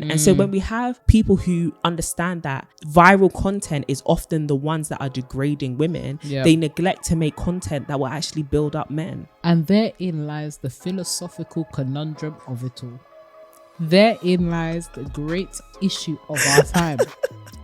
And so when we have people who understand that viral content is often the ones that are degrading women, they neglect to make content that will actually build up men. And therein lies the philosophical conundrum of it all. Therein lies the great issue of our time.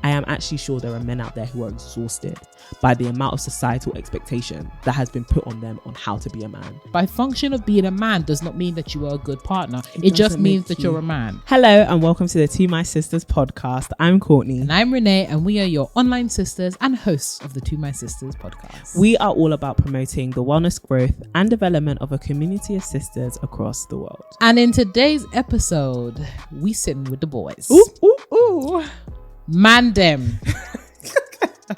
I am actually sure there are men out there who are exhausted by the amount of societal expectation that has been put on them on how to be a man. By function of being a man does not mean that you are a good partner. It just means that you're a man. Hello and welcome to the To My Sisters podcast. I'm Courtney. And I'm Renee, and we are your online sisters and hosts of the To My Sisters podcast. We are all about promoting the wellness, growth and development of a community of sisters across the world. And in today's episode, we sitting with the boys. Ooh, ooh, ooh. Man them.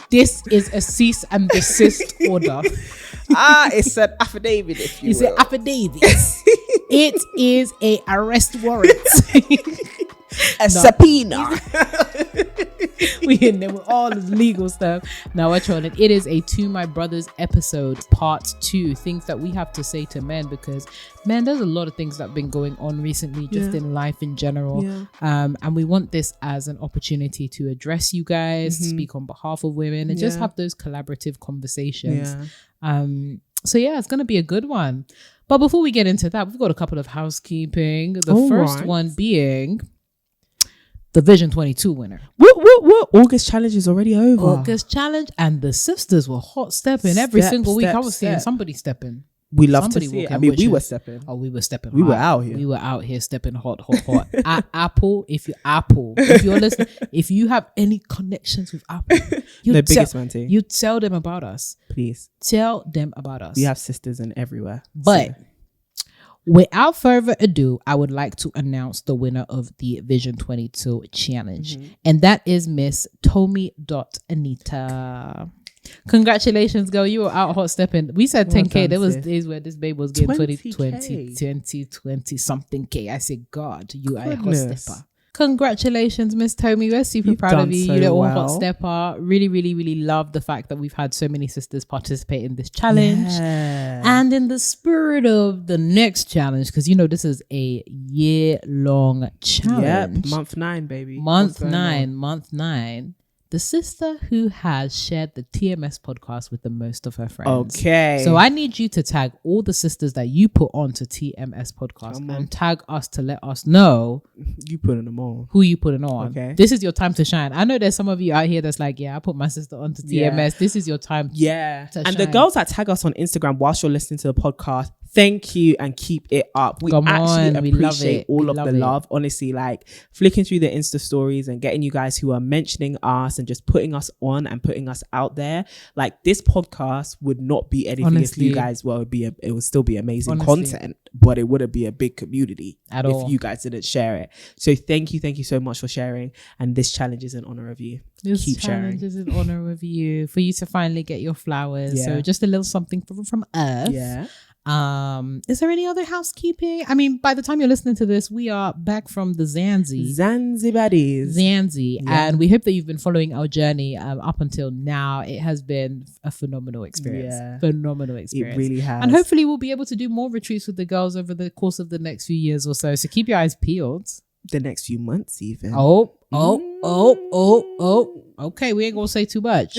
This is a cease and desist order. It's an affidavit, if you will. It's an affidavit. It is a arrest warrant. Subpoena. We in there with all this legal stuff. Now we're trolling. It is a To My Brothers episode, part 2. Things that we have to say to men, because man, there's a lot of things that have been going on recently, just in life in general. And we want this as an opportunity to address you guys, speak on behalf of women, and just have those collaborative conversations. So yeah, it's gonna be a good one. But before we get into that, we've got a couple of housekeeping. The first one being the Vision 22 winner. What? August challenge is already over. August challenge, and the sisters were hot stepping every single week. I was seeing somebody stepping. We love to see it. I mean, we were stepping. Oh, we were stepping. We were out here. We were out here stepping hot. Apple, if you're listening, if you have any connections with Apple, you tell them about us. Please tell them about us. We have sisters in everywhere. But without further ado, I would like to announce the winner of the Vision 22 challenge, and that is Miss Tomi.Anita. Congratulations, girl. You were out hot stepping. We said 10K. There was days where this babe was getting 20 something K. I said, God, you are a hot stepper. Congratulations, Miss Tomi. We're super proud of you. You little hot stepper. Really, really, really love the fact that we've had so many sisters participate in this challenge. And in the spirit of the next challenge, because you know this is a year-long challenge. Yep, month 9, baby. Month 9. The sister who has shared the TMS podcast with the most of her friends. Okay. So I need you to tag all the sisters that you put on to TMS podcast and tag us to let us know you putting them on. Who you putting on. Okay. This is your time to shine. I know there's some of you out here that's like, I put my sister onto TMS. Yeah. This is your time to shine. The girls that tag us on Instagram whilst you're listening to the podcast, thank you and keep it up. We actually appreciate all of the love. Honestly, like flicking through the Insta stories and getting you guys who are mentioning us and just putting us on and putting us out there. Like this podcast would not be anything if you guys it would still be amazing content, but it wouldn't be a big community if you guys didn't share it. So thank you so much for sharing. And this challenge is in honor of you. Keep sharing. This challenge is in honor of you, for you to finally get your flowers. So just a little something from us. Yeah. Is there any other housekeeping? I mean, by the time you're listening to this, we are back from the Zanzibar, and we hope that you've been following our journey up until now. It has been a phenomenal experience. It really has, and hopefully we'll be able to do more retreats with the girls over the course of the next few years or so. So keep your eyes peeled. The next few months, even. Okay, we ain't gonna say too much.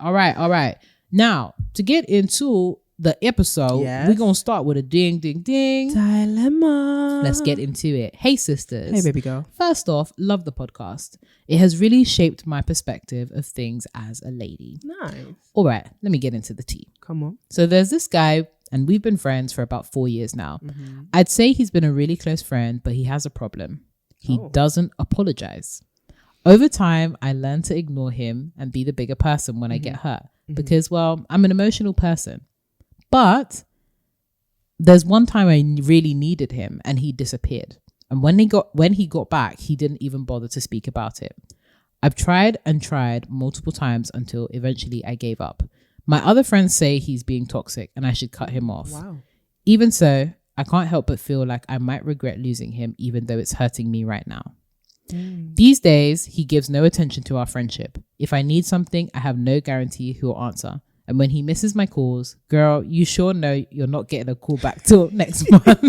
All right. Now to get into the episode, we're gonna start with a ding dilemma. Let's get into it. Hey sisters. Hey baby girl. First off, love the podcast. It has really shaped my perspective of things as a lady. Nice. All right, let me get into the tea. Come on. So there's this guy, and we've been friends for about 4 years now. I'd say he's been a really close friend, but he has a problem. He doesn't apologize. Over time, I learned to ignore him and be the bigger person when I get hurt, because, well, I'm an emotional person. But there's one time I really needed him and he disappeared. And when he got back, he didn't even bother to speak about it. I've tried multiple times until eventually I gave up. My other friends say he's being toxic and I should cut him off. Wow. Even so, I can't help but feel like I might regret losing him, even though it's hurting me right now. These days, he gives no attention to our friendship. If I need something, I have no guarantee he'll answer. And when he misses my calls, girl, you sure know you're not getting a call back till next month.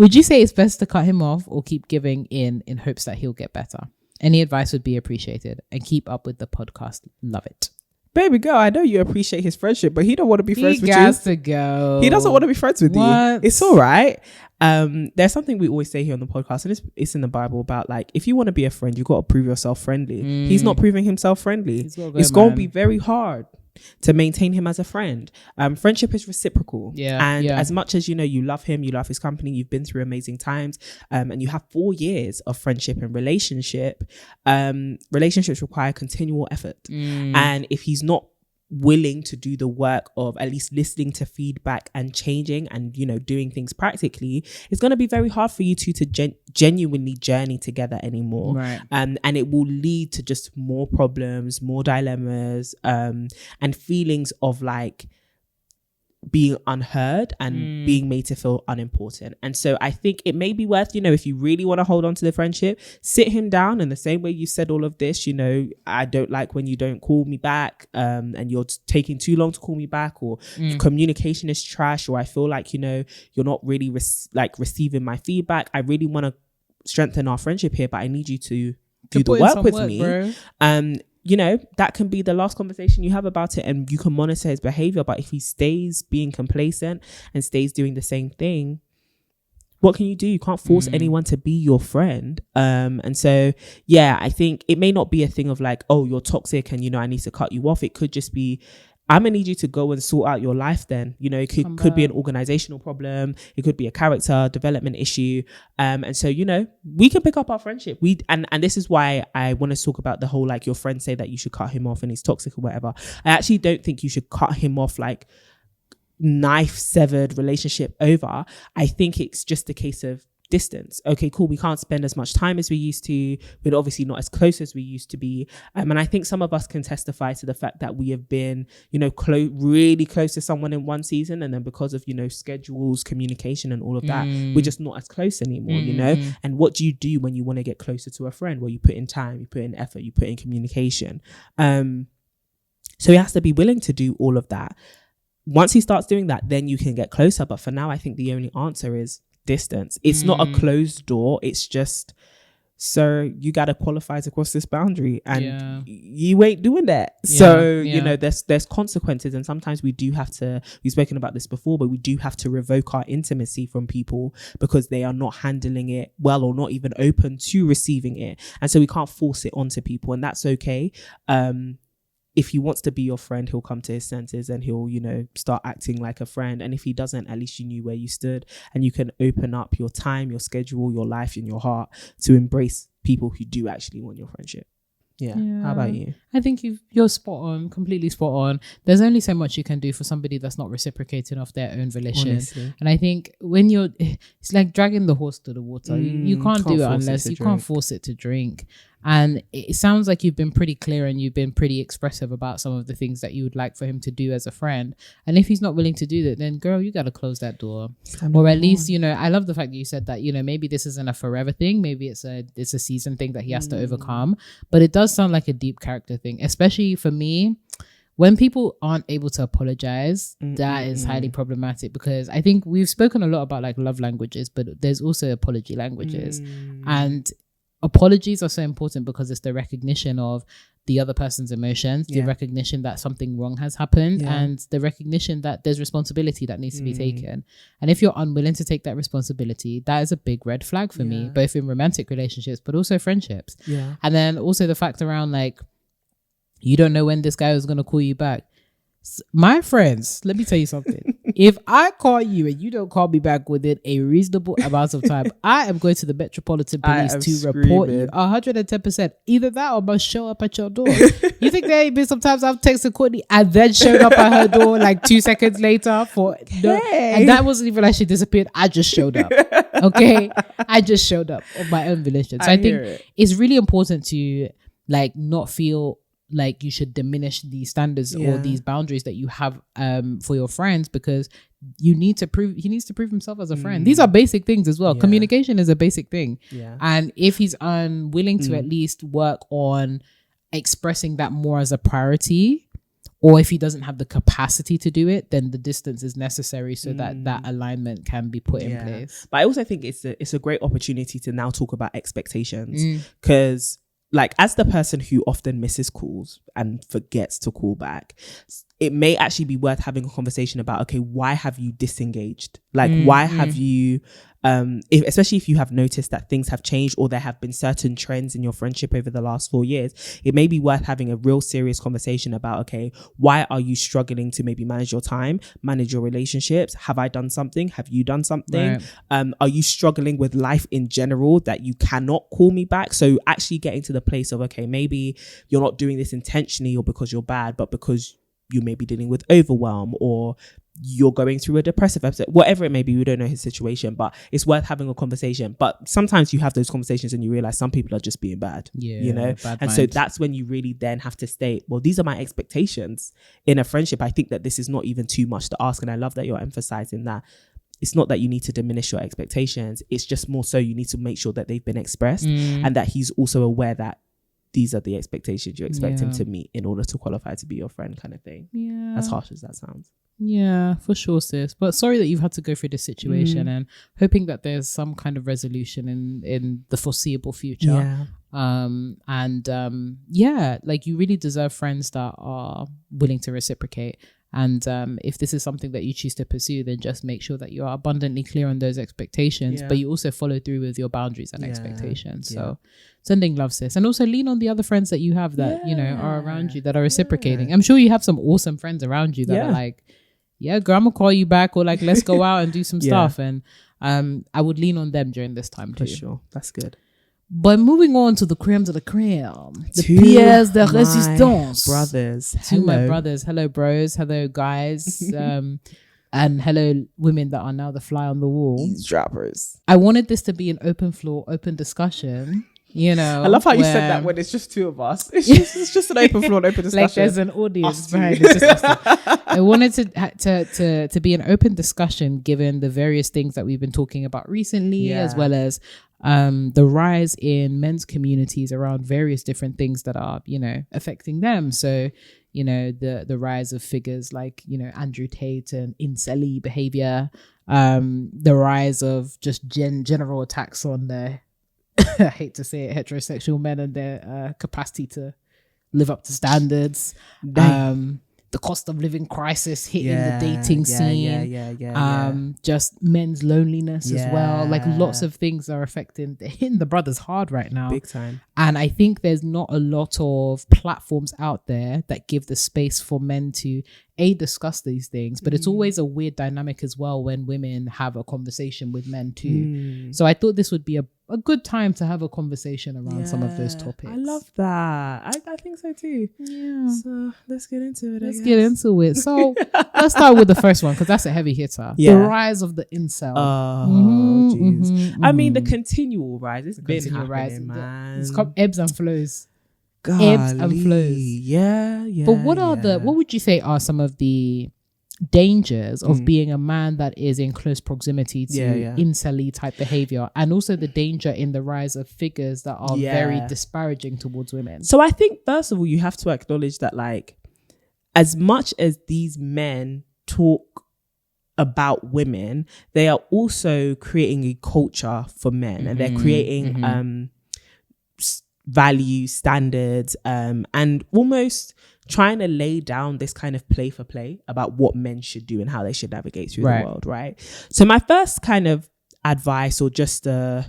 Would you say it's best to cut him off or keep giving in hopes that he'll get better? Any advice would be appreciated. And keep up with the podcast. Love it. Baby girl, I know you appreciate his friendship, but he don't want to be friends with you. He has to go. He doesn't want to be friends with you. It's all right. There's something we always say here on the podcast, and it's in the Bible about like, if you want to be a friend, you got to prove yourself friendly. He's not proving himself friendly. It's going to be very hard to maintain him as a friend. Friendship is reciprocal. And as much as you love him, you love his company, you've been through amazing times, and you have 4 years of friendship and relationships require continual effort. And if he's not willing to do the work of at least listening to feedback and changing and doing things practically, it's going to be very hard for you two to genuinely journey together anymore. Right. And it will lead to just more problems, more dilemmas, and feelings of like being unheard and being made to feel unimportant. And so I think it may be worth, if you really want to hold on to the friendship, sit him down in the same way you said all of this, I don't like when you don't call me back, and you're taking too long to call me back, or communication is trash, or I feel like, you're not really receiving my feedback. I really want to strengthen our friendship here, but I need you to do the work with me. Bro. That can be the last conversation you have about it, and you can monitor his behavior. But if he stays being complacent and stays doing the same thing, what can you do? You can't force anyone to be your friend. And so, I think it may not be a thing of like, oh, you're toxic and, I need to cut you off. It could just be, I'm going to need you to go and sort out your life then. It could be an organizational problem. It could be a character development issue. And so, we can pick up our friendship. And this is why I want to talk about the whole, like, your friends say that you should cut him off and he's toxic or whatever. I actually don't think you should cut him off like knife severed relationship over. I think it's just a case of distance. Okay, cool. We can't spend as much time as we used to. We're obviously not as close as we used to be. And I think some of us can testify to the fact that we have been, really close to someone in one season. And then because of, schedules, communication and all of that, we're just not as close anymore, And what do you do when you want to get closer to a friend? Well, you put in time, you put in effort, you put in communication. So he has to be willing to do all of that. Once he starts doing that, then you can get closer. But for now, I think the only answer is distance. It's not a closed door. It's just, sir, you got to qualify to cross this boundary, and you ain't doing that. So there's consequences, and sometimes we do have to, we've spoken about this before, but we do have to revoke our intimacy from people because they are not handling it well or not even open to receiving it. And so we can't force it onto people, and that's okay. If he wants to be your friend, he'll come to his senses and he'll, start acting like a friend. And if he doesn't, at least you knew where you stood, and you can open up your time, your schedule, your life, and your heart to embrace people who do actually want your friendship. Yeah. How about you? I think you're spot on, completely spot on. There's only so much you can do for somebody that's not reciprocating off their own volition. Honestly. And I think when it's like dragging the horse to the water. You can't do it unless you can't force it to drink. And it sounds like you've been pretty clear and you've been pretty expressive about some of the things that you would like for him to do as a friend. And if he's not willing to do that, then girl, you got to close that door. Or at least, I love the fact that you said that, maybe this isn't a forever thing. Maybe it's a season thing that he has to overcome. But it does sound like a deep character thing, especially for me. When people aren't able to apologize, that is highly problematic, because I think we've spoken a lot about like love languages, but there's also apology languages. And apologies are so important because it's the recognition of the other person's emotions, the recognition that something wrong has happened, and the recognition that there's responsibility that needs to be taken. And if you're unwilling to take that responsibility, that is a big red flag for me, both in romantic relationships, but also friendships. And then also the fact around like, you don't know when this guy is going to call you back. My friends, let me tell you something. If I call you and you don't call me back within a reasonable amount of time, I am going to the Metropolitan Police to report you 110%. Either that or I must show up at your door. You think there ain't been sometimes I've texted Courtney and then showed up at her door like 2 seconds later and that wasn't even like she disappeared. I just showed up. Okay, I just showed up on my own volition. So I think it's really important to like not feel like you should diminish these standards or these boundaries that you have for your friends, because he needs to prove himself as a friend. These are basic things as well. Communication is a basic thing. And if he's unwilling to at least work on expressing that more as a priority, or if he doesn't have the capacity to do it, then the distance is necessary so that alignment can be put in place. But I also think it's a great opportunity to now talk about expectations, because like, as the person who often misses calls and forgets to call back, it may actually be worth having a conversation about, okay, why have you disengaged? Like, why have you, especially if you have noticed that things have changed or there have been certain trends in your friendship over the last 4 years, it may be worth having a real serious conversation about, okay, why are you struggling to maybe manage your time, manage your relationships? Have I done something? Have you done something? Right. Are you struggling with life in general that you cannot call me back? So actually getting to the place of, okay, maybe you're not doing this intentionally or because you're bad, but because you may be dealing with overwhelm, or you're going through a depressive episode, whatever it may be. We don't know his situation, but it's worth having a conversation. But sometimes you have those conversations and you realize some people are just being bad, you know? And so that's when you really then have to state, well, these are my expectations in a friendship. I think that this is not even too much to ask. And I love that you're emphasizing that. It's not that you need to diminish your expectations. It's just more so you need to make sure that they've been expressed and that he's also aware that these are the expectations you expect him to meet in order to qualify to be your friend, kind of thing. Yeah. As harsh as that sounds. Yeah, for sure, sis. But sorry that you've had to go through this situation, and hoping that there's some kind of resolution in the foreseeable future. Yeah. Like, you really deserve friends that are willing to reciprocate. And if this is something that you choose to pursue, then just make sure that you are abundantly clear on those expectations, but you also follow through with your boundaries and expectations. So sending love, sis. And also lean on the other friends that you have that, you know, are around you that are reciprocating. I'm sure you have some awesome friends around you that are like, yeah, girl, I'm gonna call you back, or like, let's go out and do some stuff. And I would lean on them during this time too. For sure. That's good. But moving on to the crème de la crème, the pièces de résistance. Brothers. To my brothers. Hello, bros. Hello, guys. And hello, women that are now the fly on the wall. Eavesdroppers. I wanted this to be an open floor, open discussion. You know, I love how you said that when it's just two of us. It's just an open floor, open discussion. Like, there's an audience behind it. I wanted to be an open discussion, given the various things that we've been talking about recently, as well as the rise in men's communities around various different things that are, you know, affecting them. So, you know, the rise of figures like, you know, Andrew Tate and incel behavior, the rise of just general attacks on the I hate to say it, heterosexual men and their capacity to live up to standards. The cost of living crisis hitting the dating scene. Just men's loneliness as well. Like, lots of things are affecting the brothers hard right now. Big time. And I think there's not a lot of platforms out there that give the space for men to discuss these things, but it's always a weird dynamic as well when women have a conversation with men too. So I thought this would be a good time to have a conversation around some of those topics. I love that. I think so too. Yeah. So let's get into it. Let's get into it. So let's start with the first one, because that's a heavy hitter. The rise of the incel. Oh, jeez. I mean, the continual rise. It's been happening, man. It's called ebbs and flows. Golly. Ebbs and flows. Yeah. But what would you say are some of the dangers of being a man that is in close proximity to incel-y type behavior, and also the danger in the rise of figures that are very disparaging towards women? So I think, first of all, you have to acknowledge that, like, as much as these men talk about women, they are also creating a culture for men, and they're creating values, standards, and almost trying to lay down this kind of play for play about what men should do and how they should navigate through the world, right? So my first kind of advice, or just I'll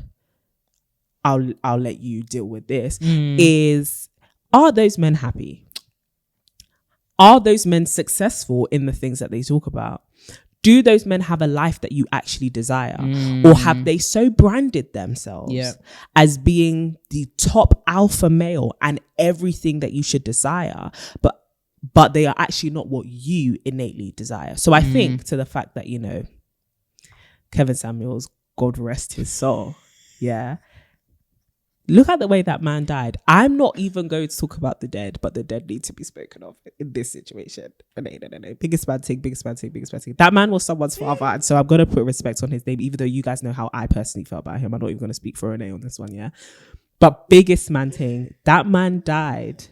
let you deal with this, is, are those men happy? Are those men successful in the things that they talk about? Do those men have a life that you actually desire? Or have they so branded themselves as being the top alpha male and everything that you should desire, but they are actually not what you innately desire? So I think, to the fact that, you know, Kevin Samuels, God rest his soul, look at the way that man died. I'm not even going to talk about the dead, but the dead need to be spoken of in this situation. No. Biggest bad thing. That man was someone's father, and so I'm going to put respect on his name, even though you guys know how I personally felt about him. I'm not even going to speak for Renee on this one, But biggest man thing, that man died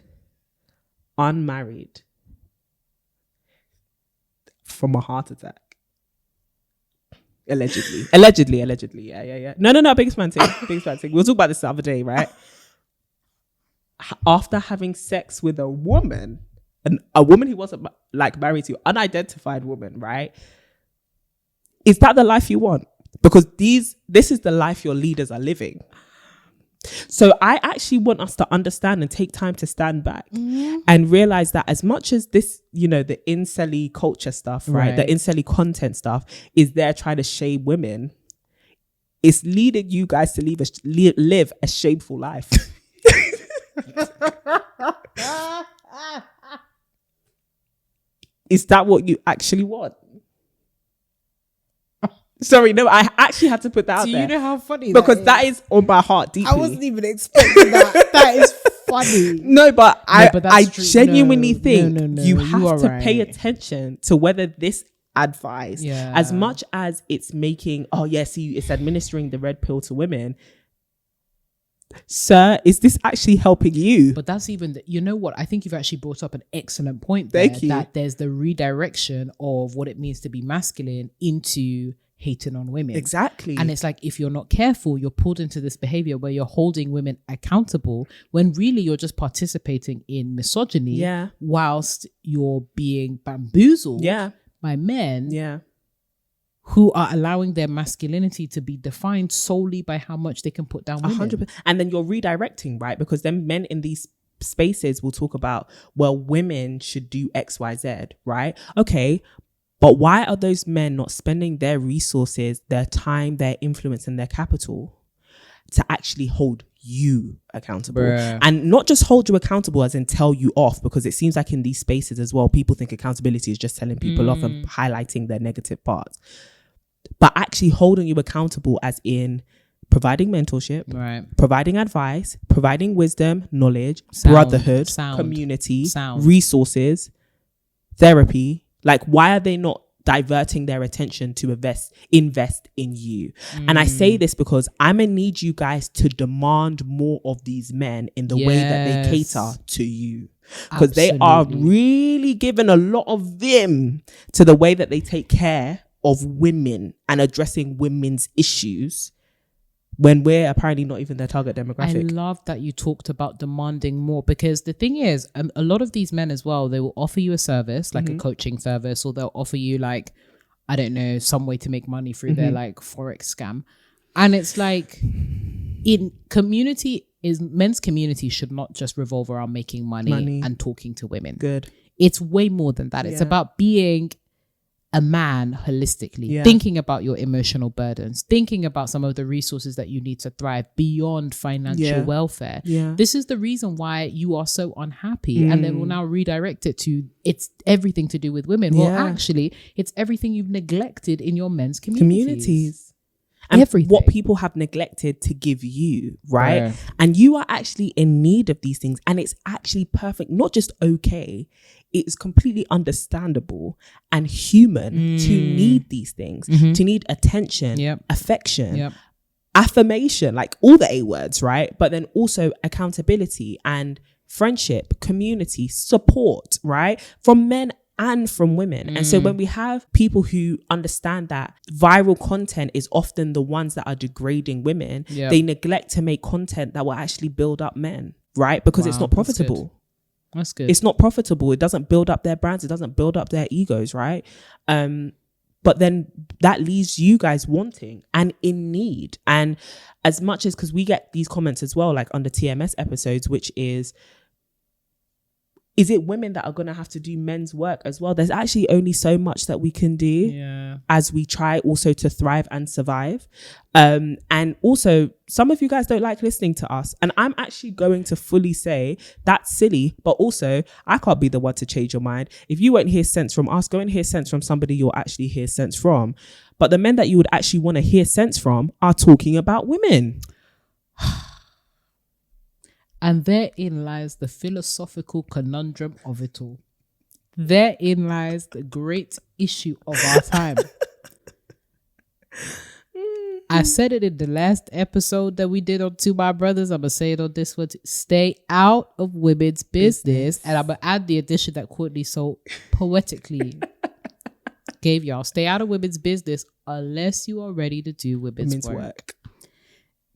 unmarried from a heart attack. Allegedly. Yeah. No. Biggest man thing. We'll talk about this the other day, right? After having sex with a woman, a woman he wasn't like married to, unidentified woman, right? Is that the life you want? Because this is the life your leaders are living. So I actually want us to understand and take time to stand back and realize that as much as this, you know, the incel-y culture stuff, right? The incel-y content stuff is there trying to shame women. It's leading you guys to live a shameful life. Is that what you actually want? Sorry, no, I actually had to put that out there. Do you know how funny because that is on my heart deeply. I wasn't even expecting that. That is funny. No, but I genuinely think you have to pay attention to whether this advice, as much as it's making, it's administering the red pill to women. Sir, is this actually helping you? But that's even, you know what? I think you've actually brought up an excellent point there. Thank you. That there's the redirection of what it means to be masculine into hating on women. Exactly. And it's like, if you're not careful, you're pulled into this behavior where you're holding women accountable when really you're just participating in misogyny whilst you're being bamboozled by men who are allowing their masculinity to be defined solely by how much they can put down women. 100%. And then you're redirecting, right? Because then men in these spaces will talk about, well, women should do X, Y, Z, right? Okay. But why are those men not spending their resources, their time, their influence, and their capital to actually hold you accountable? And not just hold you accountable as in tell you off, because it seems like in these spaces as well, people think accountability is just telling people off and highlighting their negative parts. But actually holding you accountable as in providing mentorship, providing advice, providing wisdom, knowledge, brotherhood, community, resources, therapy. Like, why are they not diverting their attention to invest in you? And I say this because I'm gonna need you guys to demand more of these men in the way that they cater to you, because they are really giving a lot of vim to the way that they take care of women and addressing women's issues, when we're apparently not even their target demographic. I love that you talked about demanding more, because the thing is, a lot of these men as well, they will offer you a service, like a coaching service, or they'll offer you, like, I don't know, some way to make money through their like Forex scam. And it's like, in men's community should not just revolve around making money and talking to women. Good. It's way more than that. It's about being a man holistically, thinking about your emotional burdens, thinking about some of the resources that you need to thrive beyond financial welfare. This is the reason why you are so unhappy. And then we'll now redirect it to, it's everything to do with women. Well, actually, it's everything you've neglected in your men's communities. And what people have neglected to give you, right? And you are actually in need of these things. And it's actually perfect, not just okay. It's completely understandable and human to need these things, to need attention, affection, affirmation, like all the A words, right? But then also accountability and friendship, community, support, right? From men and from women. And so when we have people who understand that viral content is often the ones that are degrading women, they neglect to make content that will actually build up men, right? Because it's not profitable. That's good. It's not profitable. It doesn't build up their brands. It doesn't build up their egos, right? But then that leaves you guys wanting and in need. And as much as, because we get these comments as well, like on the TMS episodes, which is it women that are going to have to do men's work as well? There's actually only so much that we can do as we try also to thrive and survive. And also, some of you guys don't like listening to us. And I'm actually going to fully say that's silly, but also I can't be the one to change your mind. If you won't hear sense from us, go and hear sense from somebody you'll actually hear sense from. But the men that you would actually want to hear sense from are talking about women. And therein lies the philosophical conundrum of it all. Therein lies the great issue of our time. I said it in the last episode that we did on To My Brothers. I'm going to say it on this one too. Stay out of women's business. And I'm going to add the addition that Courtney so poetically gave y'all, stay out of women's business unless you are ready to do women's work.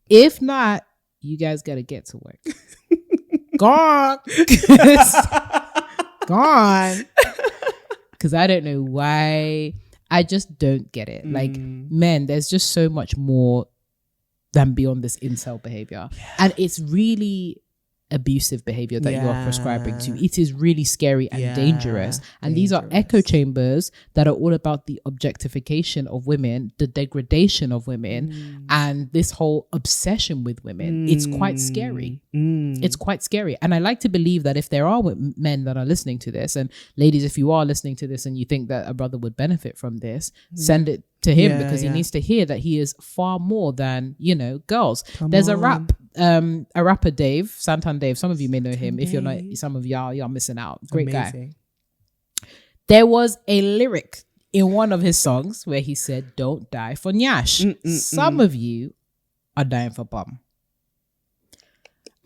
If not, you guys got to get to work. Gone. Gone. Because I don't know why. I just don't get it. Like, men, there's just so much more than beyond this incel behavior. Yeah. And it's really abusive behavior that you're prescribing to. It is really scary and dangerous. And these are echo chambers that are all about the objectification of women, the degradation of women, and this whole obsession with women. It's quite scary. It's quite scary. And I like to believe that if there are men that are listening to this, and ladies, if you are listening to this and you think that a brother would benefit from this, send it to him, because he needs to hear that he is far more than, girls. There's a rapper Dave, Santan Dave. Some of you may know him. If you're not, some of y'all missing out. Great guy. There was a lyric in one of his songs where he said, "Don't die for nyash." Some of you are dying for bum.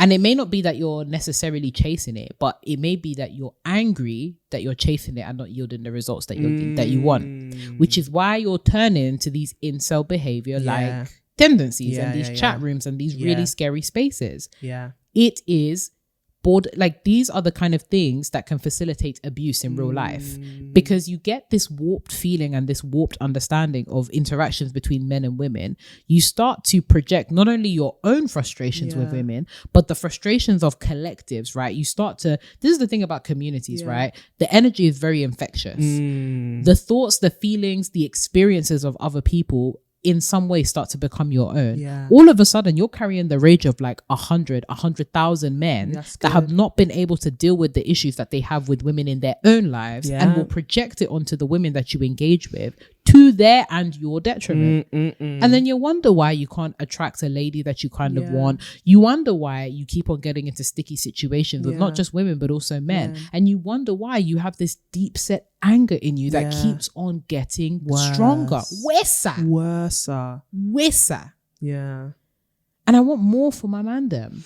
And it may not be that you're necessarily chasing it, but it may be that you're angry that you're chasing it and not yielding the results that you want, which is why you're turning to these incel behavior like tendencies and these chat rooms and these really scary spaces. Yeah, it is like these are the kind of things that can facilitate abuse in real life, because you get this warped feeling and this warped understanding of interactions between men and women. You start to project not only your own frustrations with women, but the frustrations of collectives, right? You start to, this is the thing about communities, right? The energy is very infectious. The thoughts, the feelings, the experiences of other people in some way start to become your own. All of a sudden you're carrying the rage of like 100,000 men that have not been able to deal with the issues that they have with women in their own lives, and will project it onto the women that you engage with to their and your detriment. And then you wonder why you can't attract a lady that you kind of want. You wonder why you keep on getting into sticky situations with not just women but also men. And you wonder why you have this deep set anger in you that keeps on getting stronger. Worse. Yeah. And I want more for my mandem.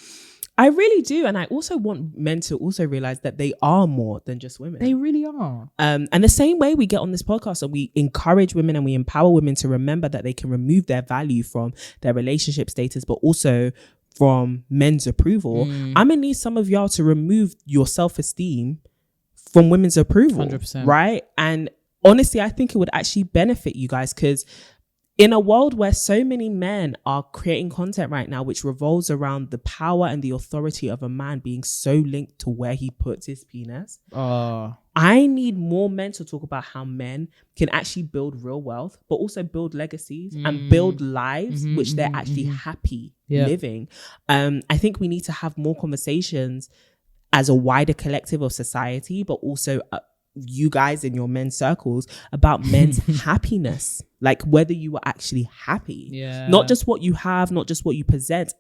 I really do. And I also want men to also realize that they are more than just women. They really are. And the same way we get on this podcast and we encourage women and we empower women to remember that they can remove their value from their relationship status, but also from men's approval. I'm going to need some of y'all to remove your self-esteem from women's approval. 100%. Right? And honestly, I think it would actually benefit you guys, because in a world where so many men are creating content right now which revolves around the power and the authority of a man being so linked to where he puts his penis, I need more men to talk about how men can actually build real wealth, but also build legacies and build lives which they're actually happy living. I think we need to have more conversations as a wider collective of society, but also you guys in your men's circles about men's happiness, like whether you are actually happy, not just what you have, not just what you possess,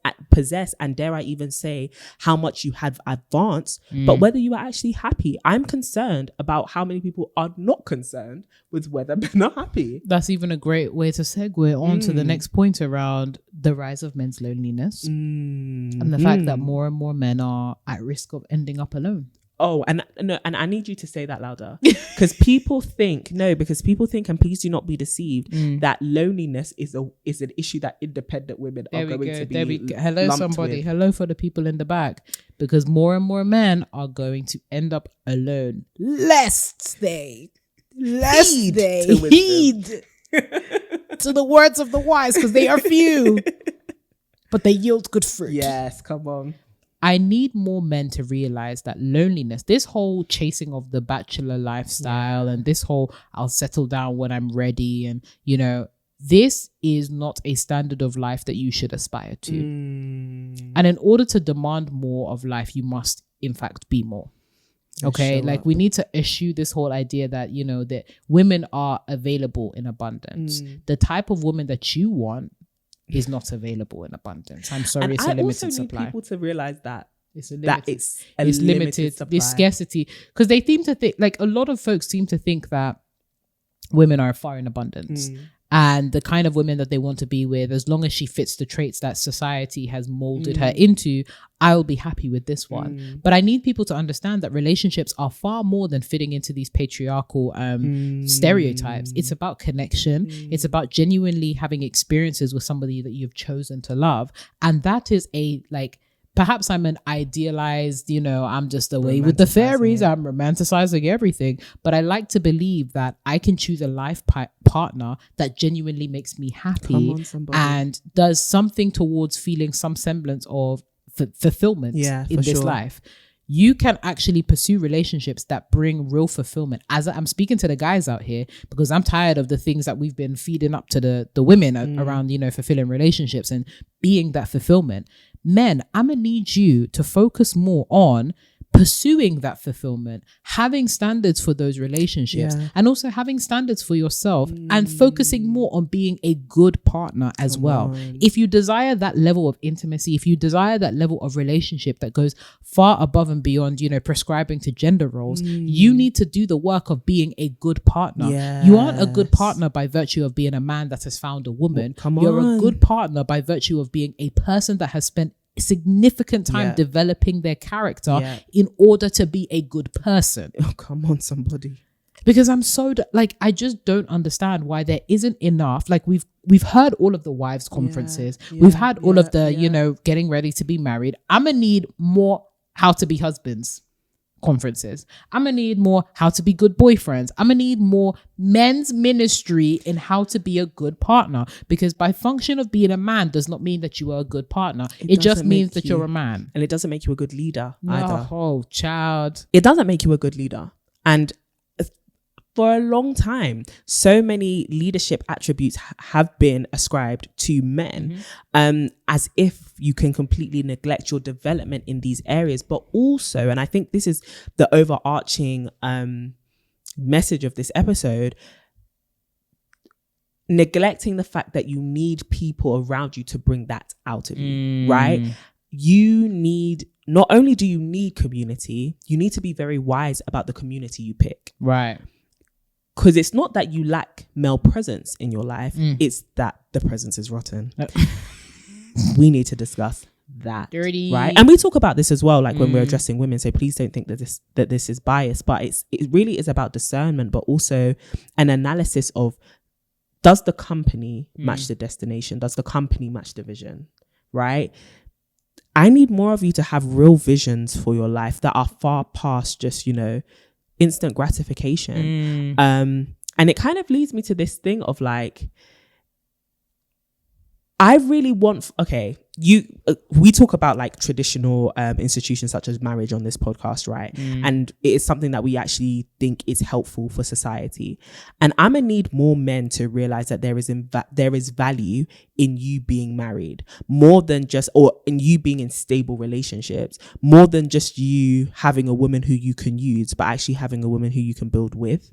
and dare I even say how much you have advanced, but whether you are actually happy. I'm concerned about how many people are not concerned with whether men are happy. That's even a great way to segue on to the next point around the rise of men's loneliness and the fact that more and more men are at risk of ending up alone. Oh, and I need you to say that louder, because people think, and please do not be deceived, that loneliness is an issue that independent women are going to be. There we go. Hello, somebody. With. Hello for the people in the back, because more and more men are going to end up alone, lest they heed to the words of the wise, because they are few, but they yield good fruit. Yes, come on. I need more men to realize that loneliness, this whole chasing of the bachelor lifestyle and this whole I'll settle down when I'm ready, and this is not a standard of life that you should aspire to. And in order to demand more of life, you must in fact be more. Okay, like we need to eschew this whole idea that that women are available in abundance. The type of woman that you want is not available in abundance. I'm sorry, it's a limited supply. I also need people to realize that it's limited supply. This scarcity, because they seem to think, like a lot of folks seem to think that women are far in abundance, and the kind of women that they want to be with, as long as she fits the traits that society has molded her into, I will be happy with this one. But I need people to understand that relationships are far more than fitting into these patriarchal stereotypes. It's about connection. It's about genuinely having experiences with somebody that you've chosen to love. And that is perhaps I'm an idealized, I'm just away with the fairies. I'm romanticizing everything. But I like to believe that I can choose a life partner that genuinely makes me happy and does something towards feeling some semblance of fulfillment in this life. You can actually pursue relationships that bring real fulfillment. As I'm speaking to the guys out here, because I'm tired of the things that we've been feeding up to the women around, fulfilling relationships and being that fulfillment. Men, I'm gonna need you to focus more on pursuing that fulfillment, having standards for those relationships, and also having standards for yourself, and focusing more on being a good partner as well. If you desire that level of intimacy, if you desire that level of relationship that goes far above and beyond, prescribing to gender roles, you need to do the work of being a good partner. You aren't a good partner by virtue of being a man that has found a woman. You're a good partner by virtue of being a person that has spent significant time developing their character in order to be a good person. Oh, come on, somebody. Because I'm so I just don't understand why there isn't enough. We've heard all of the wives conferences. We've had all of the getting ready to be married. I'm gonna need more how to be husbands conferences. I'm gonna need more how to be good boyfriends. I'm gonna need more men's ministry in how to be a good partner, because by function of being a man does not mean that you are a good partner. It just means that you're a man, and it doesn't make you a good leader either. Oh, child, it doesn't make you a good leader. And for a long time, so many leadership attributes have been ascribed to men, as if you can completely neglect your development in these areas. But also, and I think this is the overarching message of this episode, neglecting the fact that you need people around you to bring that out of you, right? Not only do you need community, you need to be very wise about the community you pick. Right. Because it's not that you lack male presence in your life, it's that the presence is rotten. We need to discuss that. Dirty. Right? And we talk about this as well, when we're addressing women, so please don't think that this is biased, but it really is about discernment, but also an analysis of, does the company match the destination? Does the company match the vision? Right? I need more of you to have real visions for your life that are far past just, instant gratification. And it kind of leads me to this thing of I really want, we talk about traditional institutions such as marriage on this podcast, right? And it is something that we actually think is helpful for society. And I'm gonna need more men to realize that there is value in you being married, more than just, or in you being in stable relationships, more than just you having a woman who you can use, but actually having a woman who you can build with,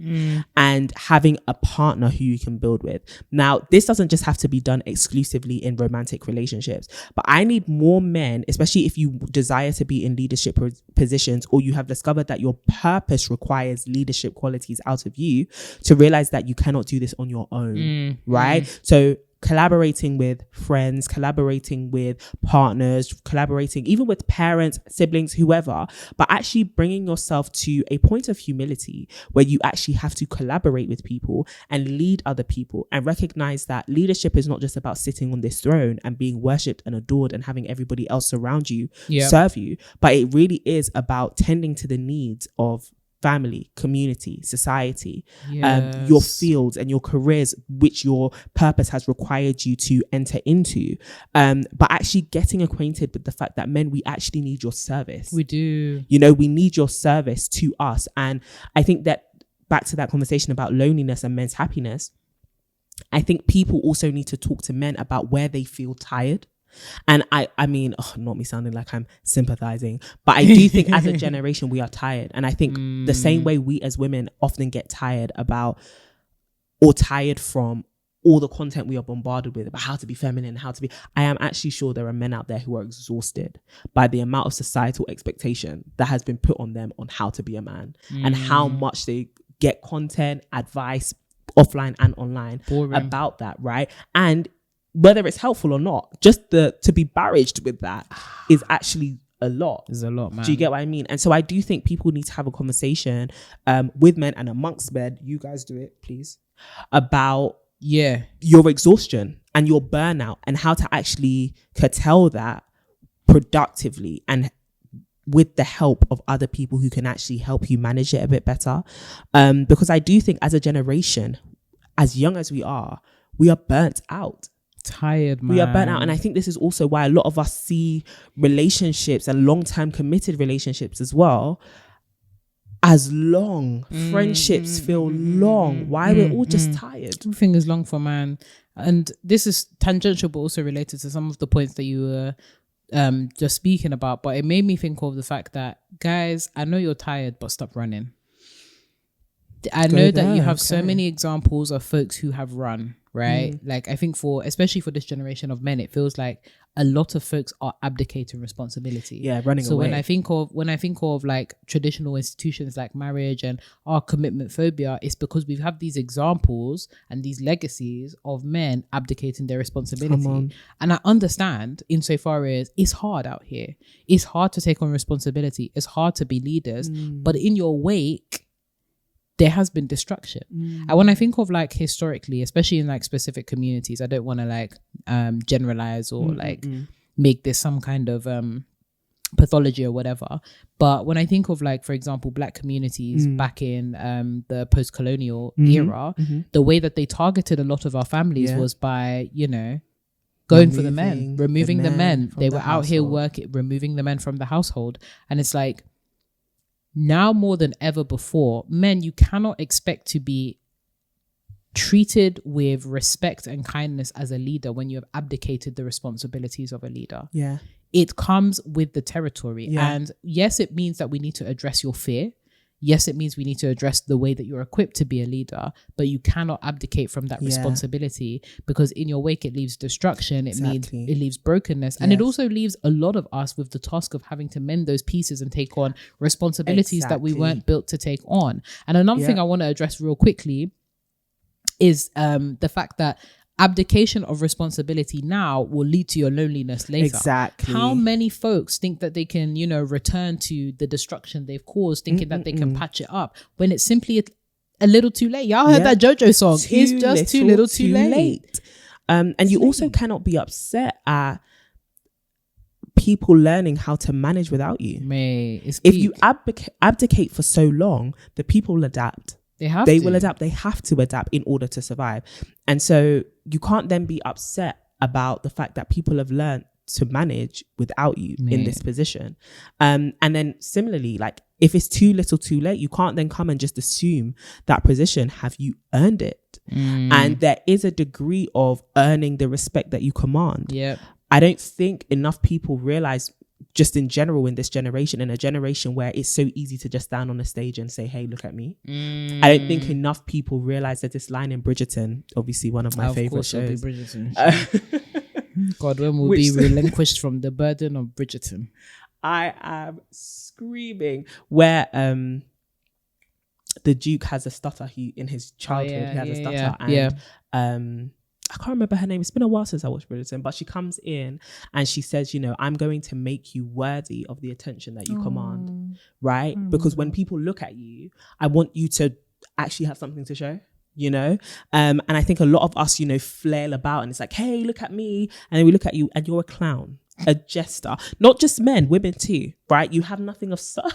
and having a partner who you can build with. Now, this doesn't just have to be done exclusively in romantic relationships, but I need more men, especially if you desire to be in leadership positions, or you have discovered that your purpose requires leadership qualities out of you, to realize that you cannot do this on your own, right? So collaborating with friends, collaborating with partners, collaborating even with parents, siblings, whoever, but actually bringing yourself to a point of humility where you actually have to collaborate with people and lead other people, and recognize that leadership is not just about sitting on this throne and being worshipped and adored and having everybody else around you serve you, but it really is about tending to the needs of family, community, society, your fields and your careers, which your purpose has required you to enter into, but actually getting acquainted with the fact that men, we actually need your service. We do. We need your service to us. And I think that, back to that conversation about loneliness and men's happiness, I think people also need to talk to men about where they feel tired. And I mean, not me sounding like I'm sympathizing, but I do think as a generation we are tired. And I think the same way we as women often get tired about, or tired from, all the content we are bombarded with about how to be feminine, I am actually sure there are men out there who are exhausted by the amount of societal expectation that has been put on them on how to be a man, and how much they get content, advice offline and online about that, right? And whether it's helpful or not, just to be barraged with that is actually a lot. There's a lot, man. Do you get what I mean? And so I do think people need to have a conversation with men and amongst men. You guys do it, please. About your exhaustion and your burnout and how to actually curtail that productively and with the help of other people who can actually help you manage it a bit better. Because I do think as a generation, as young as we are burnt out. Tired, man. We are burnt out. And I think this is also why a lot of us see relationships and long-term committed relationships as well as long. Friendships feel long. Why? We're all just tired. Everything is long for man. And this is tangential but also related to some of the points that you were just speaking about, but it made me think of the fact that, guys, I know you're tired, but stop running. I know that you have so many examples of folks who have run, right? Like, I think especially for this generation of men, it feels like a lot of folks are abdicating responsibility. Running away. So when I think of like traditional institutions like marriage and our commitment phobia, it's because we have these examples and these legacies of men abdicating their responsibility. And I understand insofar as it's hard out here. It's hard to take on responsibility. It's hard to be leaders. But in your wake, there has been destruction. And when I think of like historically, especially in like specific communities, I don't want to like generalize or like make this some kind of pathology or whatever. But when I think of like, for example, Black communities back in the post-colonial era, the way that they targeted a lot of our families was by, you know, going for the men, removing the men. They were out here working, removing the men from the household. And it's like, now more than ever before, men, you cannot expect to be treated with respect and kindness as a leader when you have abdicated the responsibilities of a leader. It comes with the territory. And yes, it means that we need to address your fear. Yes, it means we need to address the way that you're equipped to be a leader, but you cannot abdicate from that responsibility, because in your wake, it leaves destruction. It means it leaves brokenness. And it also leaves a lot of us with the task of having to mend those pieces and take on responsibilities that we weren't built to take on. And another thing I want to address real quickly is the fact that abdication of responsibility now will lead to your loneliness later. How many folks think that they can, you know, return to the destruction they've caused, thinking that they can patch it up, when it's simply a little too late? Y'all heard that JoJo song? It's just too little too late. And you also cannot be upset at people learning how to manage without you. If you abdicate for so long, the people will adapt. They will adapt. They have to adapt in order to survive. And so you can't then be upset about the fact that people have learned to manage without you in this position. And then similarly, like if it's too little too late, you can't then come and just assume that position. Have you earned it? And there is a degree of earning the respect that you command. I don't think enough people realize, just in general in this generation, in a generation where it's so easy to just stand on a stage and say, hey, look at me. I don't think enough people realize that this line in Bridgerton, obviously one of my favorite shows. God, when we'll be relinquished from the burden of Bridgerton. I am screaming. Where the Duke has a stutter. In his childhood, he has a stutter. And I can't remember her name. It's been a while since I watched Bridgerton, but she comes in and she says, you know, I'm going to make you worthy of the attention that you command, right? Because when people look at you, I want you to actually have something to show, you know? And I think a lot of us, you know, flail about and it's like, hey, look at me. And then we look at you and you're a clown, a jester. Not just men, women too, right? You have nothing of such.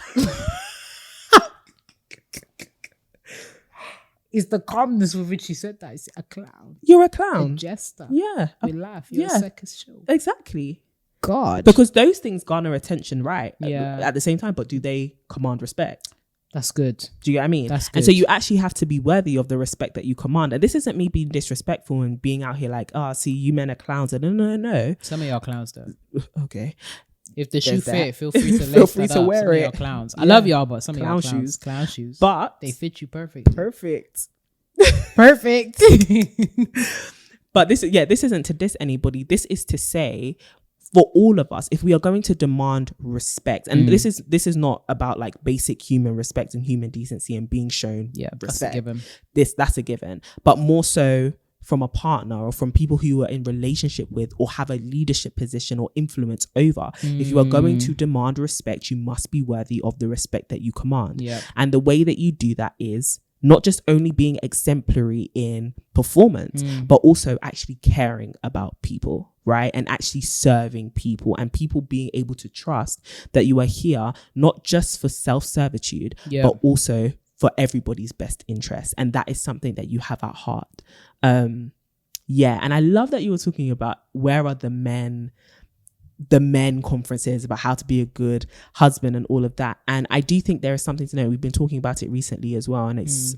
It's the calmness with which you said that. It's a clown. You're a clown. A jester. Yeah. We laugh. You're a circus show. Exactly. God. Because those things garner attention, right? At the same time, but do they command respect? That's good. Do you get what I mean? That's good. And so you actually have to be worthy of the respect that you command. And this isn't me being disrespectful and being out here like, see, you men are clowns. No. Some of y'all clowns though. Okay. If the shoe fit, feel free to lace that up. Wear it. Clowns. I love y'all, but some clown of y'all shoes. Clown shoes. But they fit you perfect. Perfect. But this isn't to diss anybody. This is to say, for all of us, if we are going to demand respect, and this is not about like basic human respect and human decency and being shown respect. That's a given. That's a given. But more so from a partner or from people who you are in relationship with or have a leadership position or influence over. If you are going to demand respect, you must be worthy of the respect that you command. Yeah. And the way that you do that is not just only being exemplary in performance, but also actually caring about people, right? And actually serving people, and people being able to trust that you are here, not just for self-servitude, but also for everybody's best interest. And that is something that you have at heart. And I love that you were talking about where are the men conferences about how to be a good husband and all of that. And I do think there is something to know. We've been talking about it recently as well. And it's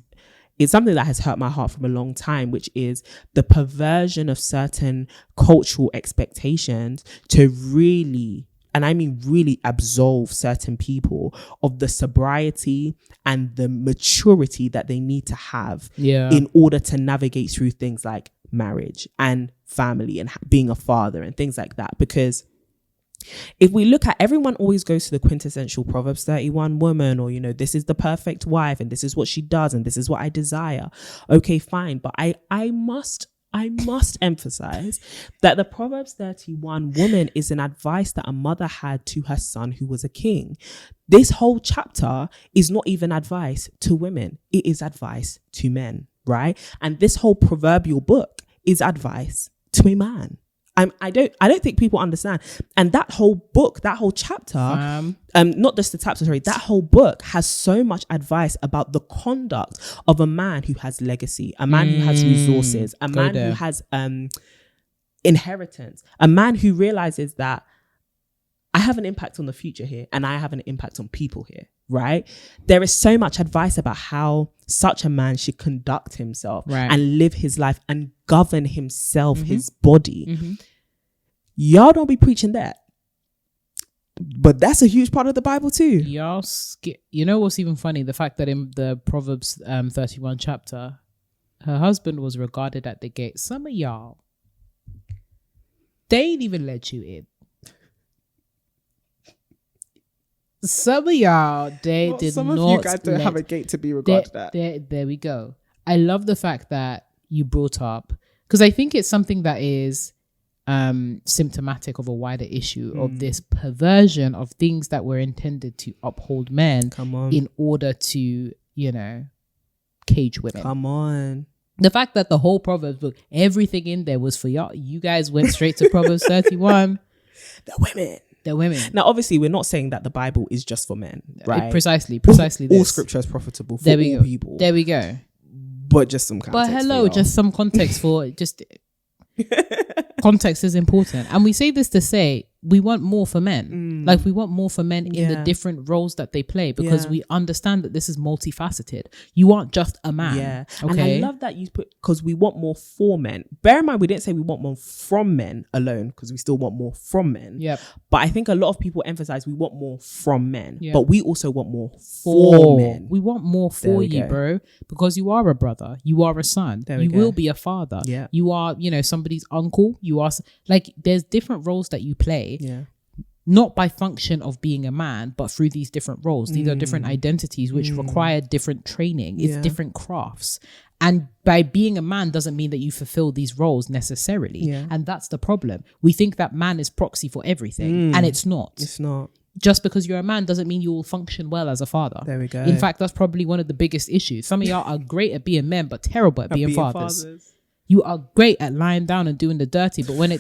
something that has hurt my heart from a long time, which is the perversion of certain cultural expectations to really, and I mean really, absolve certain people of the sobriety and the maturity that they need to have in order to navigate through things like marriage and family and being a father and things like that. Because if we look at, everyone always goes to the quintessential Proverbs 31 woman, or, this is the perfect wife and this is what she does and this is what I desire. Okay, fine. But I must emphasize that the Proverbs 31 woman is an advice that a mother had to her son who was a king. This whole chapter is not even advice to women. It is advice to men, right? And this whole proverbial book is advice to a man. I don't think people understand. And that whole book, that whole chapter, not just the chapter, sorry, that whole book has so much advice about the conduct of a man who has legacy, a man who has resources, a man who has inheritance, a man who realizes that I have an impact on the future here and I have an impact on people here, right? There is so much advice about how such a man should conduct himself and live his life and govern himself, his body. Y'all don't be preaching that. But that's a huge part of the Bible too. Y'all, you know what's even funny? The fact that in the Proverbs 31 chapter, her husband was regarded at the gate. Some of y'all, they ain't even let you in. Some of y'all, some of you guys don't have a gate to be regarded at. There we go. I love the fact that you brought up, because I think it's something that is symptomatic of a wider issue of this perversion of things that were intended to uphold men in order to, cage women. Come on. The fact that the whole Proverbs book, everything in there was for y'all. You guys went straight to Proverbs 31. The women. Now, obviously, we're not saying that the Bible is just for men, right? Precisely. All scripture is profitable for all people. There we go. But just some context. But hello, just some context for just... Context is important. And we say this to say we want more for men. Like, we want more for men in the different roles that they play, because we understand that this is multifaceted. You aren't just a man. Yeah. Okay? And I love that you put, because we want more for men. Bear in mind, we didn't say we want more from men alone, because we still want more from men. Yep. But I think a lot of people emphasize we want more from men. Yep. But we also want more for men. We want more for you, bro. Because you are a brother. You are a son. You will be a father. Yeah. You are, somebody's uncle. You are, like, there's different roles that you play. Yeah. Not by function of being a man, but through these different roles. These are different identities which require different training. It's different crafts. And by being a man doesn't mean that you fulfill these roles necessarily. Yeah. And that's the problem. We think that man is proxy for everything. And it's not. It's not. Just because you're a man doesn't mean you will function well as a father. There we go. In fact, that's probably one of the biggest issues. Some of y'all are great at being men, but terrible at being fathers. You are great at lying down and doing the dirty, but when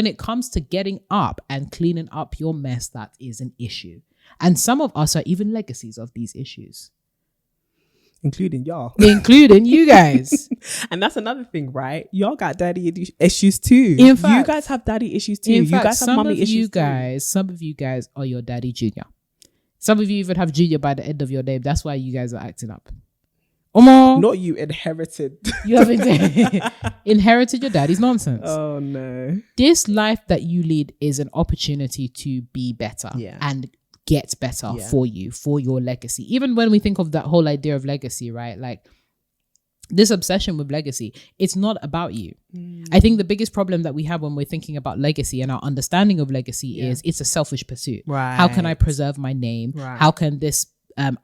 it comes to getting up and cleaning up your mess, that is an issue. And some of us are even legacies of these issues. Including y'all. Including you guys. And that's another thing, right? Y'all got daddy issues too. In fact, you guys have daddy issues too. You guys have mommy issues too. Some of you guys are your daddy junior. Some of you even have junior by the end of your name. That's why you guys are acting up. Not you inherited. You have inherited your daddy's nonsense. Oh no. This life that you lead is an opportunity to be better and get better for you, for your legacy. Even when we think of that whole idea of legacy, right? Like, this obsession with legacy, it's not about you. I think the biggest problem that we have when we're thinking about legacy and our understanding of legacy is it's a selfish pursuit. Right. How can I preserve my name? Right. How can this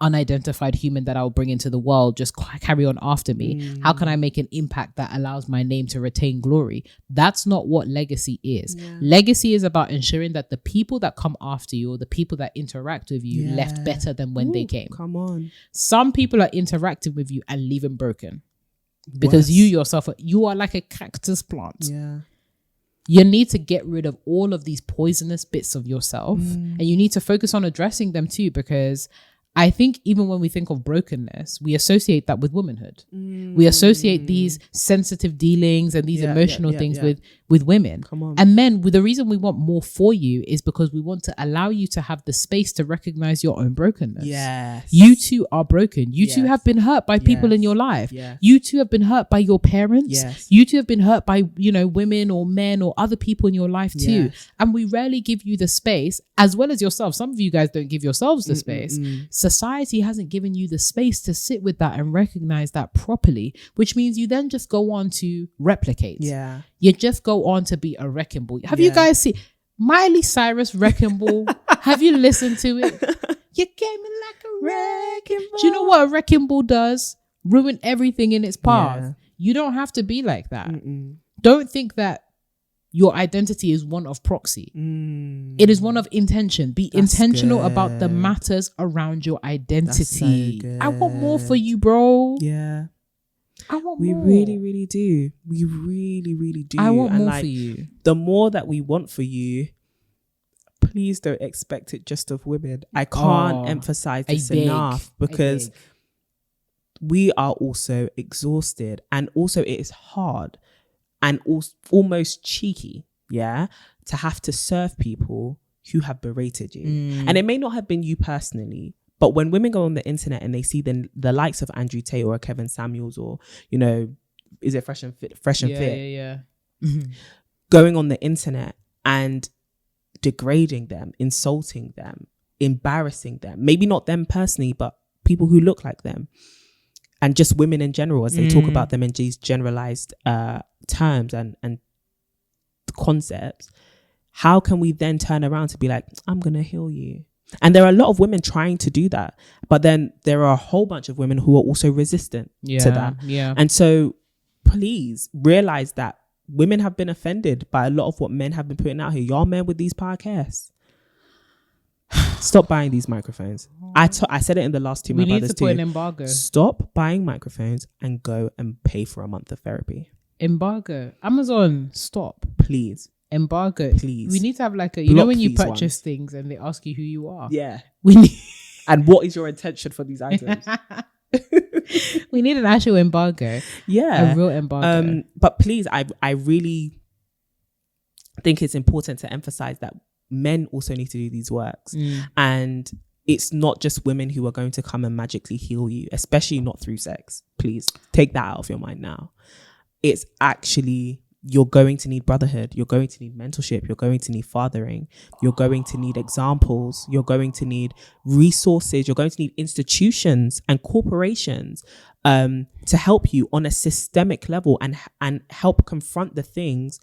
unidentified human that I'll bring into the world just carry on after me? How can I make an impact that allows my name to retain glory? That's not what legacy is. Legacy is about ensuring that the people that come after you or the people that interact with you left better than when they came. Come on. Some people are interacting with you and leaving broken because you yourself, you are like a cactus plant. Yeah. You need to get rid of all of these poisonous bits of yourself, and you need to focus on addressing them too, because I think even when we think of brokenness, we associate that with womanhood. We associate these sensitive dealings and these emotional things with women. Come on. And men, the reason we want more for you is because we want to allow you to have the space to recognize your own brokenness. Yes. You too are broken. You too have been hurt by people in your life. Yes. You too have been hurt by your parents. Yes. You too have been hurt by, women or men or other people in your life too. Yes. And we rarely give you the space, as well as yourself. Some of you guys don't give yourselves the space. Society hasn't given you the space to sit with that and recognize that properly, which means you then just go on to replicate. Yeah. You just go on to be a wrecking ball. Have you guys seen Miley Cyrus Wrecking Ball? Have you listened to it? You came in like a wrecking ball. Do you know what a wrecking ball does? Ruin everything in its path. Yeah. You don't have to be like that. Don't think that your identity is one of proxy. It is one of intention. Be intentional about the matters around your identity. So I want more for you, bro. Yeah. I want We more. really, really do. We really, really do. I want and more for you. The more that we want for you, please don't expect it just of women. I can't emphasize this enough, because we are also exhausted, and also it is hard and almost cheeky, to have to serve people who have berated you. And it may not have been you personally, but when women go on the internet and they see the likes of Andrew Tate or a Kevin Samuels or, is it Fresh and Fit? Going on the internet and degrading them, insulting them, embarrassing them, maybe not them personally, but people who look like them, and just women in general, as they talk about them in these generalized terms and concepts. How can we then turn around to be like, I'm gonna heal you? And there are a lot of women trying to do that, but then there are a whole bunch of women who are also resistant to that. And so please realize that women have been offended by a lot of what men have been putting out here. Y'all men with these podcasts, stop buying these microphones. I said it in the last two. We my need brothers to put too. an embargo. Stop buying microphones and go and pay for a month of therapy. Embargo. Amazon, stop. Please. Embargo. Please. We need to have like a, Block when you these purchase ones. things and they ask you who you are. Yeah. We need And what is your intention for these items? we need an actual embargo. Yeah. A real embargo. But please, I really think it's important to emphasize that men also need to do these works. And it's not just women who are going to come and magically heal you, especially not through sex. Please take that out of your mind now. It's actually, you're going to need brotherhood. You're going to need mentorship. You're going to need fathering. You're going to need examples. You're going to need resources. You're going to need institutions and corporations to help you on a systemic level and help confront the things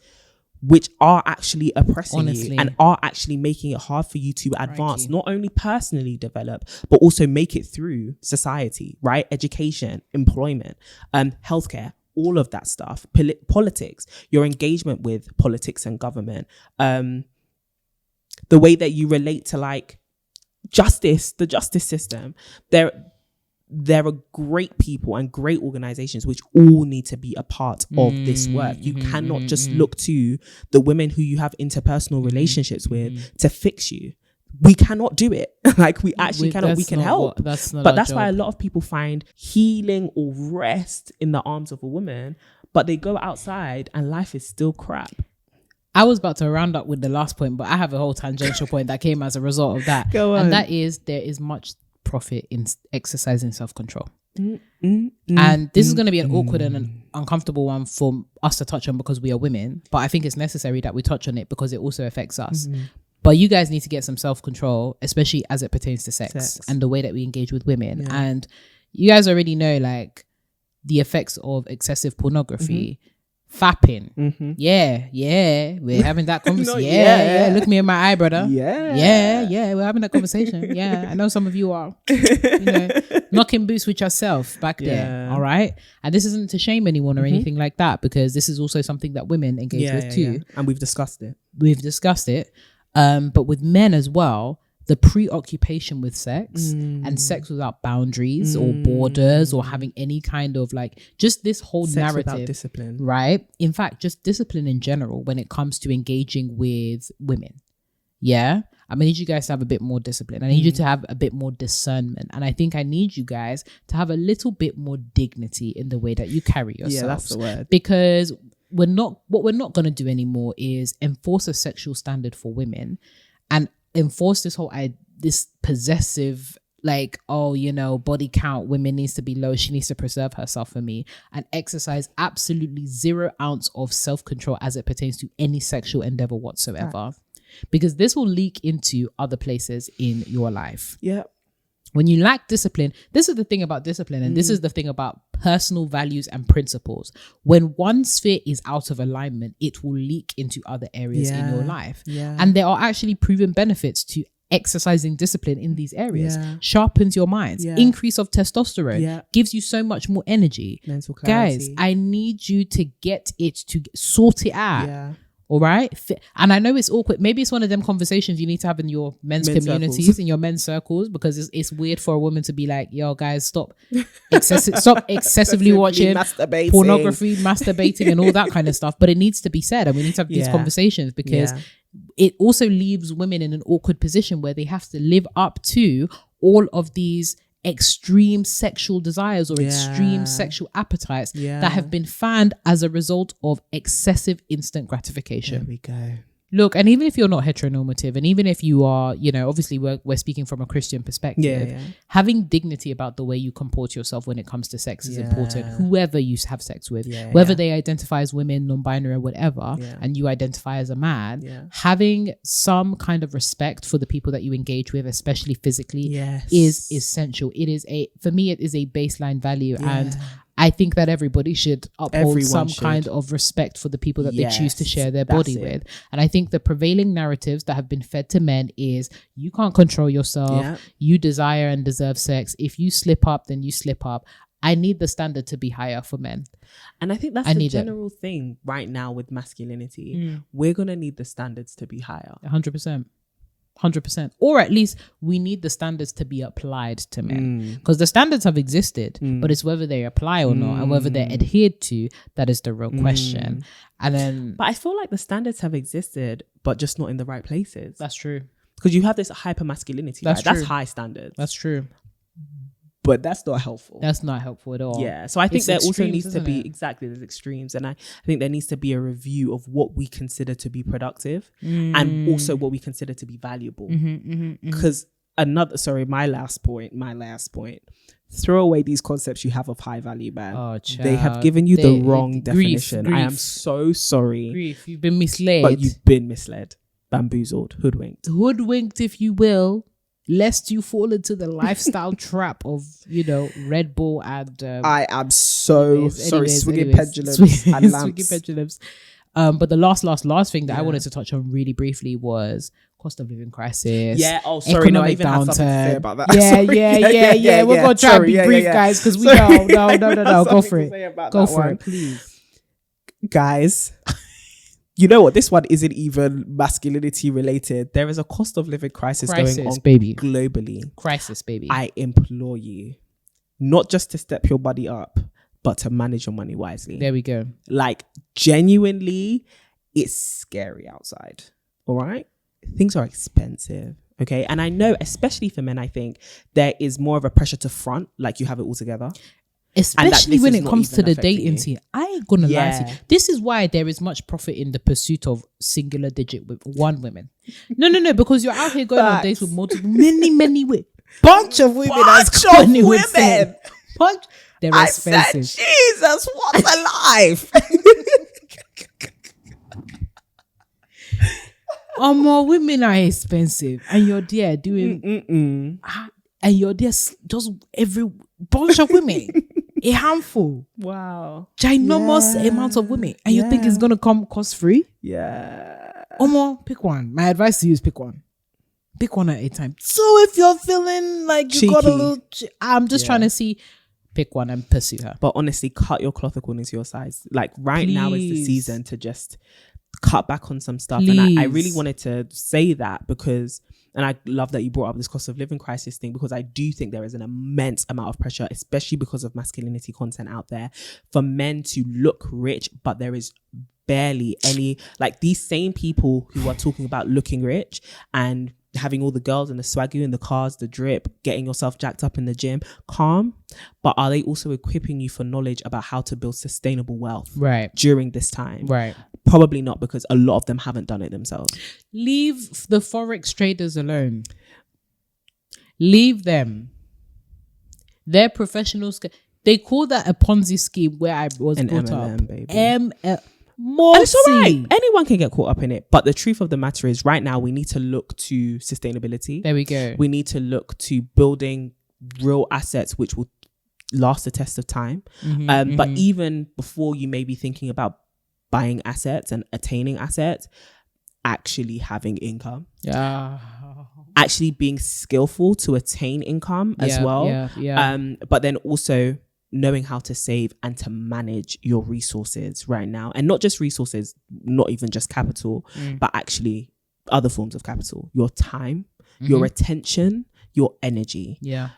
which are actually oppressing you and are actually making it hard for you to advance, not only personally develop, but also make it through society, right? Education, employment, healthcare, all of that stuff, politics, your engagement with politics and government, the way that you relate to like justice, the justice system. There are great people and great organizations which all need to be a part of this work. You cannot just look to the women who you have interpersonal relationships with to fix you. We cannot do it. Like we actually cannot. We can help. That's why a lot of people find healing or rest in the arms of a woman, but they go outside and life is still crap. I was about to round up with the last point, but I have a whole tangential point that came as a result of that. Go on. And that is, there is much profit in exercising self-control. And this is going to be an awkward and an uncomfortable one for us to touch on because we are women, but I think it's necessary that we touch on it because it also affects us. But you guys need to get some self-control, especially as it pertains to sex and the way that we engage with women. And you guys already know, like, the effects of excessive pornography, fapping. Yeah, we're having that conversation. Yeah, look me in my eye, brother. Yeah, we're having that conversation. Yeah, I know some of you are, knocking boots with yourself back there. All right, and this isn't to shame anyone or anything like that, because this is also something that women engage with too, and we've discussed it. But with men as well, the preoccupation with sex and sex without boundaries or borders or having any kind of like, just this whole sex narrative, without discipline, right? In fact, just discipline in general when it comes to engaging with women. Yeah. I need you guys to have a bit more discipline. I need you to have a bit more discernment. And I think I need you guys to have a little bit more dignity in the way that you carry yourselves. Yeah, that's the word. Because what we're not going to do anymore is enforce a sexual standard for women and enforce this possessive, like, body count, women needs to be low, she needs to preserve herself for me, and exercise absolutely 0 ounce of self-control as it pertains to any sexual endeavor whatsoever. Right. Because this will leak into other places in your life. Yeah. When you lack discipline, this is the thing about discipline, and this is the thing about personal values and principles. When one sphere is out of alignment, it will leak into other areas in your life. Yeah. And there are actually proven benefits to exercising discipline in these areas. Sharpens your minds, increase of testosterone, gives you so much more energy. Mental clarity. Guys, I need you to sort it out. All right. And I know it's awkward. Maybe it's one of them conversations you need to have in your men's communities, in your men's circles, because it's weird for a woman to be like, yo, guys, stop excessively watching pornography, masturbating and all that kind of stuff. But it needs to be said, and we need to have these conversations, because it also leaves women in an awkward position where they have to live up to all of these extreme sexual desires or extreme sexual appetites that have been fanned as a result of excessive instant gratification. There we go. Look, and even if you're not heteronormative, and even if you are, obviously we're speaking from a Christian perspective, having dignity about the way you comport yourself when it comes to sex is important. Whoever you have sex with, whether they identify as women, non-binary, or whatever, and you identify as a man, having some kind of respect for the people that you engage with, especially physically, is essential. For me, it is a baseline value, and I think that everybody should uphold kind of respect for the people that they choose to share their body with. And I think the prevailing narratives that have been fed to men is, you can't control yourself, you desire and deserve sex. If you slip up, then you slip up. I need the standard to be higher for men. And I think that's the general thing right now with masculinity. We're going to need the standards to be higher. 100%. 100%, or at least we need the standards to be applied to men, because the standards have existed, but it's whether they apply or not, and whether they're adhered to, that is the real question. And then, but I feel like the standards have existed, but just not in the right places. That's true, because you have this hyper masculinity. That's high standards. That's true. But that's not helpful. That's not helpful at all. Yeah. So I think there also needs to be, there's extremes. And I think there needs to be a review of what we consider to be productive and also what we consider to be valuable. Because my last point, throw away these concepts you have of high value, man. Oh, child. They have given you the wrong definition. Grief. I am so sorry. Grief. You've been misled. But you've been misled, bamboozled, hoodwinked. Hoodwinked, if you will. Lest you fall into the lifestyle trap of, Red Bull and... I am so sorry, swinging pendulums. Swinging pendulums. But the last thing that I wanted to touch on really briefly was cost of living crisis. Yeah, sorry, no, I even have something to say about that. Yeah. We're going to try and be brief, guys, because we know. No. Go for it, please. Guys... You know what? This one isn't even masculinity related. There is a cost of living crisis going on globally. Crisis, baby. I implore you, not just to step your body up, but to manage your money wisely. There we go. Like, genuinely, it's scary outside. All right? Things are expensive. Okay? And I know, especially for men, I think there is more of a pressure to front, like you have it all together. Especially when it comes to the dating scene. I ain't gonna lie to you. This is why there is much profit in the pursuit of singular digit with one women. No, because you're out here going on dates with multiple, many women. Bunch of women. They're expensive. Said, Jesus, what a life. More women are expensive, and you're there doing, and you're there just every bunch of women. a handful. Wow. Ginormous amount of women. And you think it's going to come cost free? Yeah. Omo, pick one. My advice to you is pick one. Pick one at a time. So if you're feeling like you got a little... I'm just trying to see... Pick one and pursue her. But honestly, cut your cloth according to your size. Like right now is the season to just cut back on some stuff. Please. And I really wanted to say that because, and I love that you brought up this cost of living crisis thing, because I do think there is an immense amount of pressure, especially because of masculinity content out there, for men to look rich, but there is barely any, like these same people who are talking about looking rich and having all the girls and the swaggy and the cars, the drip, getting yourself jacked up in the gym, calm, but are they also equipping you for knowledge about how to build sustainable wealth during this time? Right. Probably not, because a lot of them haven't done it themselves. Leave the forex traders alone. Leave them. They're professionals. They call that a Ponzi scheme where I was brought MLM, up. baby. More it's all right. Anyone can get caught up in it. But the truth of the matter is right now we need to look to sustainability. There we go. We need to look to building real assets which will last the test of time. But even before you may be thinking about buying assets and attaining assets, actually having income. Yeah. Actually being skillful to attain income as well. But then also knowing how to save and to manage your resources right now. And not just resources, not even just capital, but actually other forms of capital. Your time, your attention, your energy. Yeah.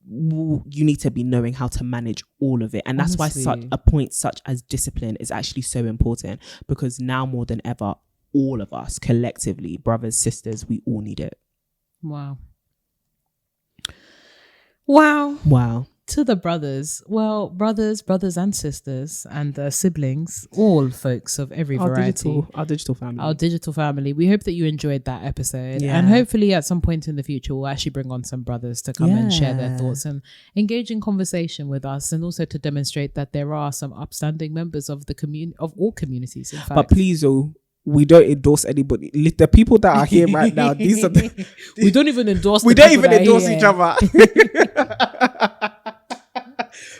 You need to be knowing how to manage all of it. And that's why such a point such as discipline is actually so important, because now more than ever, all of us collectively, brothers, sisters, we all need it. Wow. To the brothers, brothers and sisters and siblings, all folks of every variety. Our digital family. We hope that you enjoyed that episode. And hopefully at some point in the future, we'll actually bring on some brothers to come and share their thoughts and engage in conversation with us, and also to demonstrate that there are some upstanding members of the community, of all communities, in fact. But please, we don't endorse anybody. The people that are here right now, these are the... we don't even endorse each other.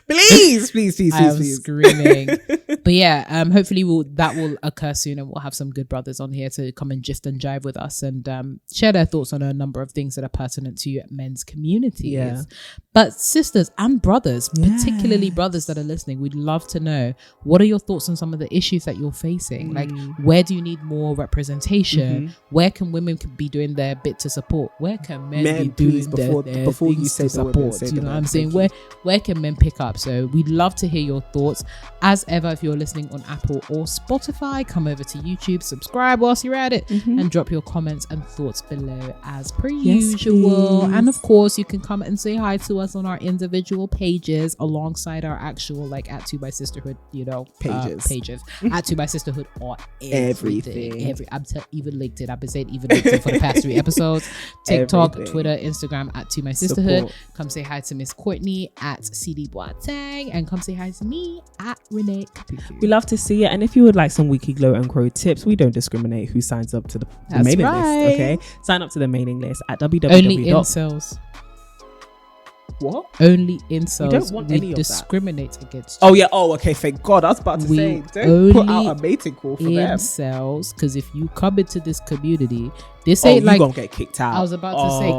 Please. I'm screaming. But hopefully that will occur soon, and we'll have some good brothers on here to come and gist and jive with us and share their thoughts on a number of things that are pertinent to men's communities. But sisters and brothers, particularly brothers that are listening, we'd love to know, what are your thoughts on some of the issues that you're facing? Like, where do you need more representation? Where can women be doing their bit to support? Where can men be doing their before you say to support? You know what I'm saying? Where can men pick up? So we'd love to hear your thoughts. As ever, if you're listening on Apple or Spotify, come over to YouTube, subscribe whilst you're at it, and drop your comments and thoughts below as per usual. Please. And of course, you can come and say hi to us on our individual pages alongside our actual at 2 Sisterhood, pages. At 2 Sisterhood or everything. I'm even linked it. I've been saying even linked it for the past 3 episodes. TikTok, Twitter, Instagram at 2 Sisterhood. Support. Come say hi to Miss Courtney at CD Boateng, and come say hi to me at Renee. We love to see it. And if you would like some weekly glow and grow tips, we don't discriminate who signs up to the mailing list. Okay, sign up to the mailing list at www. Only incels. What? Only incels. We don't want any of discriminate that. Against you. Oh yeah. Oh, okay. Thank God. I was about to say, don't put out a mating call for them. Incels, because if you come into this community, this ain't you gonna get kicked out. I was about to say,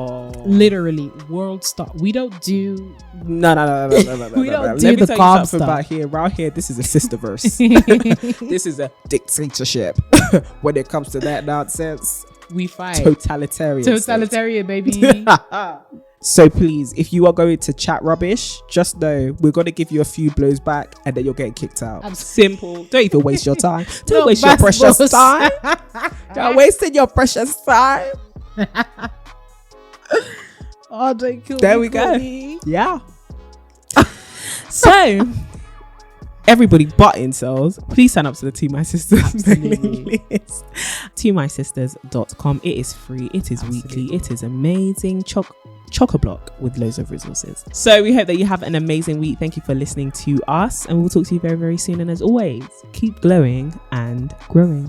literally, world star. We don't do. No. We don't do the calm stuff. About here, around here, this is a sisterverse. This is a dictatorship. When it comes to that nonsense, we fight. Totalitarian, baby. So please, if you are going to chat rubbish, just know we're going to give you a few blows back and then you're getting kicked out. Simple. Don't even waste your time. Don't waste your precious time. You're wasting your precious time. Oh, don't kill me. There we go. Yeah. So, everybody but incels, please sign up to the 2 My Sisters mailing list. 2mysisters.com. It is free. It is weekly. It is amazing. Chock-a-block with loads of resources. So we hope that you have an amazing week. Thank you for listening to us, and we'll talk to you very, very soon. And as always, keep glowing and growing.